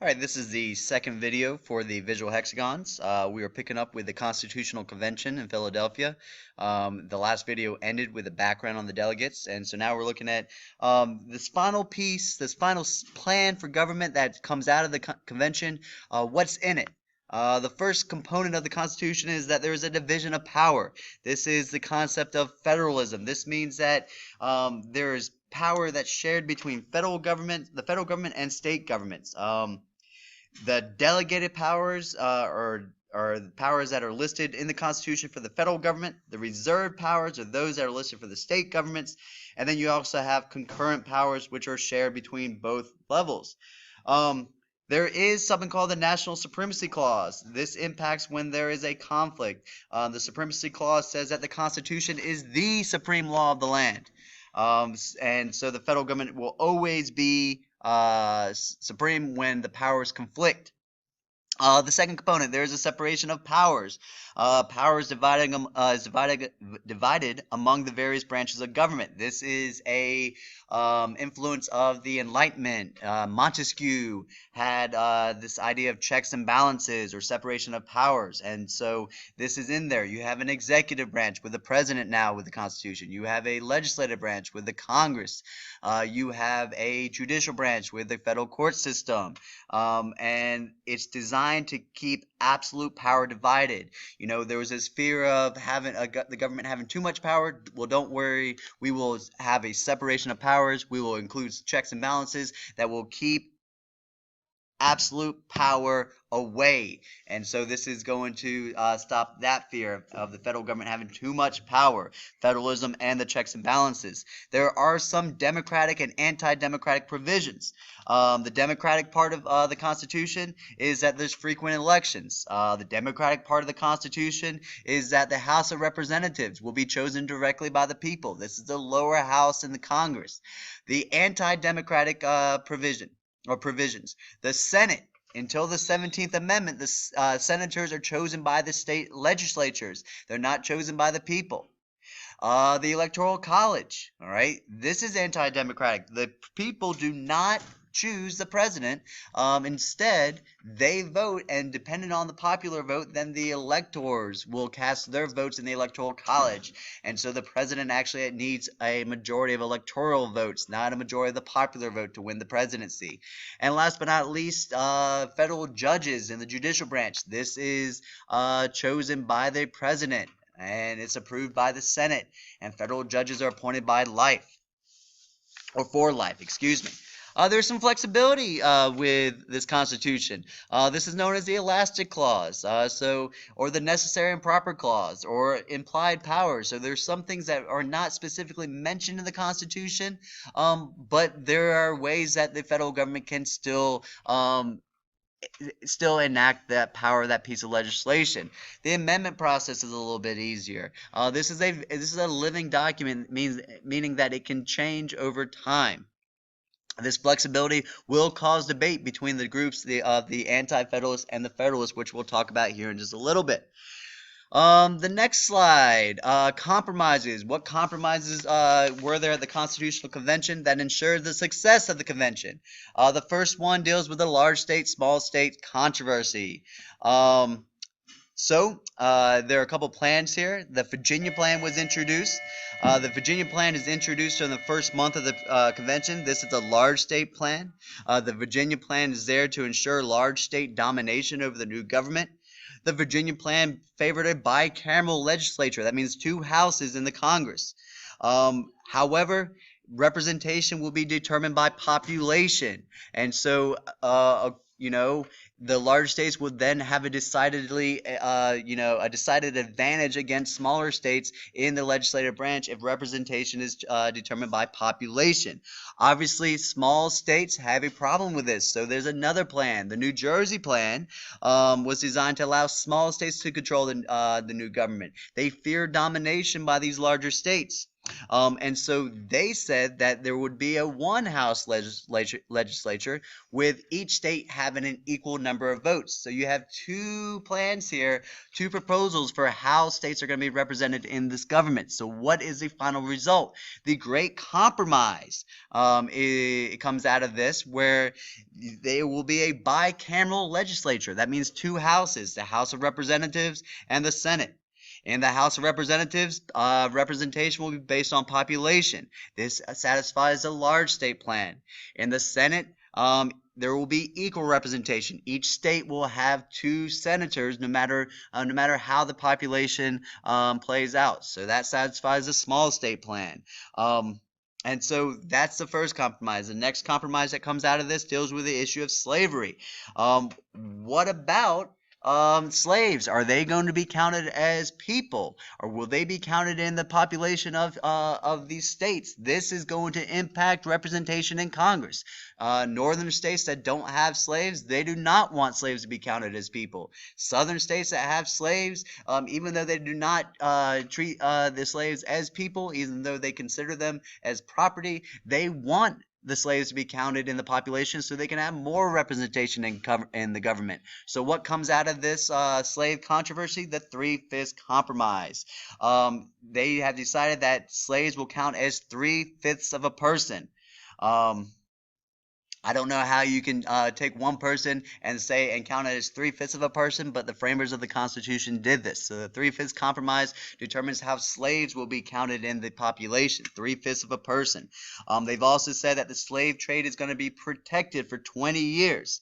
All right, this is the second video for the visual hexagons. We are picking up with the Constitutional Convention in Philadelphia. The last video ended with a background on the delegates, and so now we're looking at this final piece, this final plan for government that comes out of the convention. What's in it? The first component of the Constitution is that there is a division of power. This is the concept of federalism. This means that there is power that's shared between the federal government and state governments. The delegated powers are the powers that are listed in the Constitution for the federal government. The reserved powers are those that are listed for the state governments. And then you also have concurrent powers, which are shared between both levels. There is something called the National Supremacy Clause. This impacts when there is a conflict. The Supremacy Clause says that the Constitution is the supreme law of the land. And so the federal government will always be supreme when the powers conflict. The second component, there is a separation of powers. Powers divided among the various branches of government. This is a influence of the Enlightenment. Montesquieu had this idea of checks and balances or separation of powers, and so this is in there. You have an executive branch with the president now with the Constitution. You have a legislative branch with the Congress. You have a judicial branch with the federal court system, and it's designed to keep absolute power divided. You know, there was this fear of having the government having too much power. Well, don't worry. We will have a separation of powers. We will include checks and balances that will keep absolute power away. And so this is going to stop that fear of the federal government having too much power, federalism and the checks and balances. There are some democratic and anti-democratic provisions. The democratic part of the Constitution is that there's frequent elections. The democratic part of the Constitution is that the House of Representatives will be chosen directly by the people. This is the lower house in the Congress. The anti-democratic provisions. The Senate, until the 17th Amendment, the senators are chosen by the state legislatures. They're not chosen by the people. The Electoral College, all right, this is anti-democratic. The people do not choose the president. Instead, they vote, and depending on the popular vote, then the electors will cast their votes in the Electoral College. And so the president actually needs a majority of electoral votes, not a majority of the popular vote to win the presidency. And last but not least, federal judges in the judicial branch. This is chosen by the president, and it's approved by the Senate. And federal judges are appointed by life, or for life, excuse me. There's some flexibility with this Constitution. This is known as the Elastic Clause, or the Necessary and Proper Clause, or implied powers. So there's some things that are not specifically mentioned in the Constitution, but there are ways that the federal government can still enact that power, that piece of legislation. The amendment process is a little bit easier. This is a living document, meaning that it can change over time. This flexibility will cause debate between the groups of the anti-federalists and the federalists, which we'll talk about here in just a little bit. The next slide, compromises. What compromises were there at the Constitutional Convention that ensured the success of the convention? The first one deals with the large state, small state controversy. So there are a couple plans here. The Virginia Plan was introduced. The Virginia Plan is introduced in the first month of the convention. This is a large state plan. The Virginia Plan is there to ensure large state domination over the new government. The Virginia Plan favored a bicameral legislature. That means two houses in the Congress. However, representation will be determined by population. And so, the large states would then have a decided advantage against smaller states in the legislative branch if representation is determined by population. Obviously, small states have a problem with this, so there's another plan. The New Jersey plan was designed to allow small states to control the new government. They fear domination by these larger states. And so they said that there would be a one house legislature with each state having an equal number of votes. So you have two plans here, two proposals for how states are going to be represented in this government. So what is the final result? The Great Compromise. It comes out of this where there will be a bicameral legislature. That means two houses, the House of Representatives and the Senate. In the House of Representatives, representation will be based on population. This satisfies the large state plan. In the Senate, there will be equal representation. Each state will have two senators, no matter how the population plays out. So that satisfies the small state plan. And so that's the first compromise. The next compromise that comes out of this deals with the issue of slavery. What about slaves? Are they going to be counted as people, or will they be counted in the population of these states? This is going to impact representation in Congress. Northern states that don't have slaves, they do not want slaves to be counted as people. Southern states that have slaves, even though they do not treat the slaves as people, even though they consider them as property, they want the slaves to be counted in the population so they can have more representation in the government. So what comes out of this slave controversy? The 3/5 compromise. They have decided that slaves will count as 3/5 of a person. I don't know how you can take one person and count it as 3/5 of a person, but the framers of the Constitution did this. So the 3/5 compromise determines how slaves will be counted in the population, 3/5 of a person. They've also said that the slave trade is going to be protected for 20 years.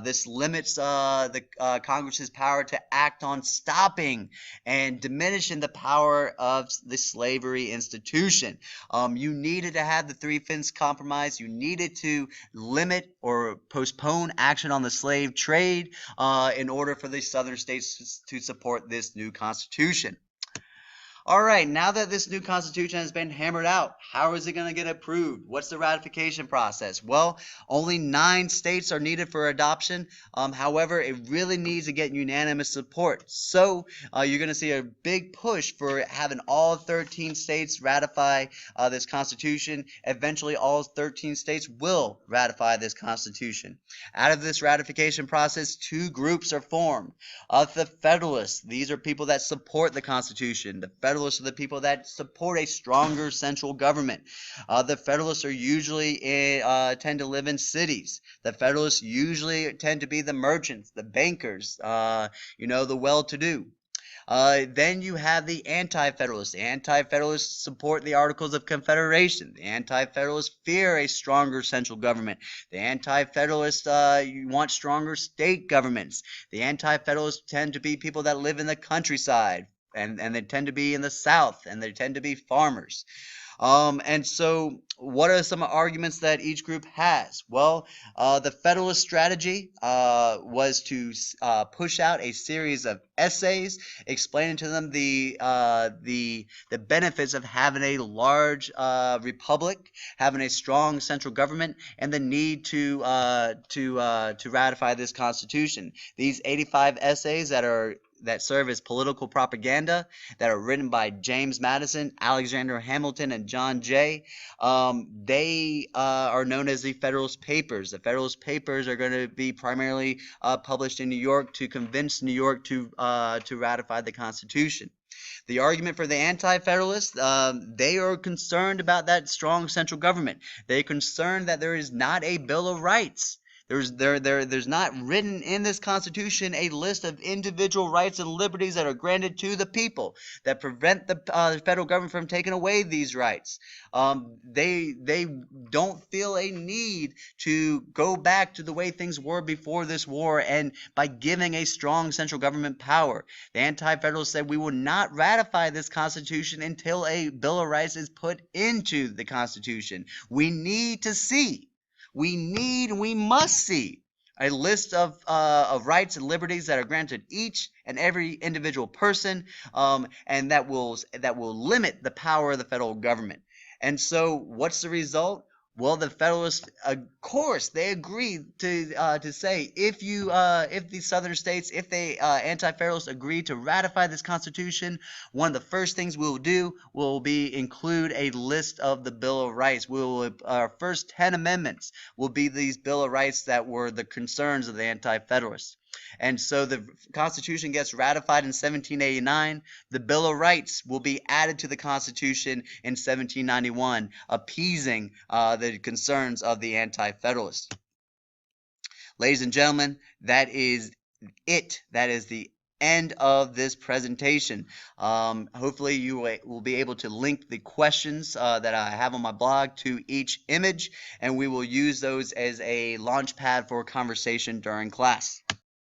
This limits the Congress's power to act on stopping and diminishing the power of the slavery institution. You needed to have the 3/5 compromise. You needed to limit or postpone action on the slave trade in order for the southern states to support this new constitution. All right, now that this new constitution has been hammered out, how is it going to get approved? What's the ratification process? Well, only 9 states are needed for adoption. However, it really needs to get unanimous support. So you're going to see a big push for having all 13 states ratify this constitution. Eventually, all 13 states will ratify this constitution. Out of this ratification process, 2 groups are formed. The Federalists, these are people that support the Constitution. The Federalists are the people that support a stronger central government. The Federalists are usually tend to live in cities. The Federalists usually tend to be the merchants, the bankers, the well-to-do. Then you have the Anti-Federalists. The Anti-Federalists support the Articles of Confederation. The Anti-Federalists fear a stronger central government. The Anti-Federalists want stronger state governments. The Anti-Federalists tend to be people that live in the countryside, and they tend to be in the South, and they tend to be farmers. And so what are some arguments that each group has? Well, the Federalist strategy was to push out a series of essays explaining to them the benefits of having a large republic, having a strong central government, and the need to ratify this Constitution. These 85 essays that serve as political propaganda, that are written by James Madison, Alexander Hamilton, and John Jay. They are known as the Federalist Papers. The Federalist Papers are going to be primarily published in New York to convince New York to ratify the Constitution. The argument for the Anti-Federalists, they are concerned about that strong central government. They're concerned that there is not a Bill of Rights. There's not written in this Constitution a list of individual rights and liberties that are granted to the people that prevent the federal government from taking away these rights. They don't feel a need to go back to the way things were before this war, and by giving a strong central government power. The Anti-Federalists said we will not ratify this Constitution until a Bill of Rights is put into the Constitution. We need to see. We must see a list of rights and liberties that are granted each and every individual person, and that will limit the power of the federal government. And so, what's the result? Well, the Federalists, of course, they agreed to say if the Southern states, if they anti-Federalists agree to ratify this Constitution, one of the first things we will do will be include a list of the Bill of Rights. Our first 10 amendments will be these Bill of Rights that were the concerns of the anti-Federalists. And so the Constitution gets ratified in 1789. The Bill of Rights will be added to the Constitution in 1791, appeasing the concerns of the anti-Federalists. Ladies and gentlemen, that is it. That is the end of this presentation. Hopefully you will be able to link the questions that I have on my blog to each image, and we will use those as a launch pad for conversation during class.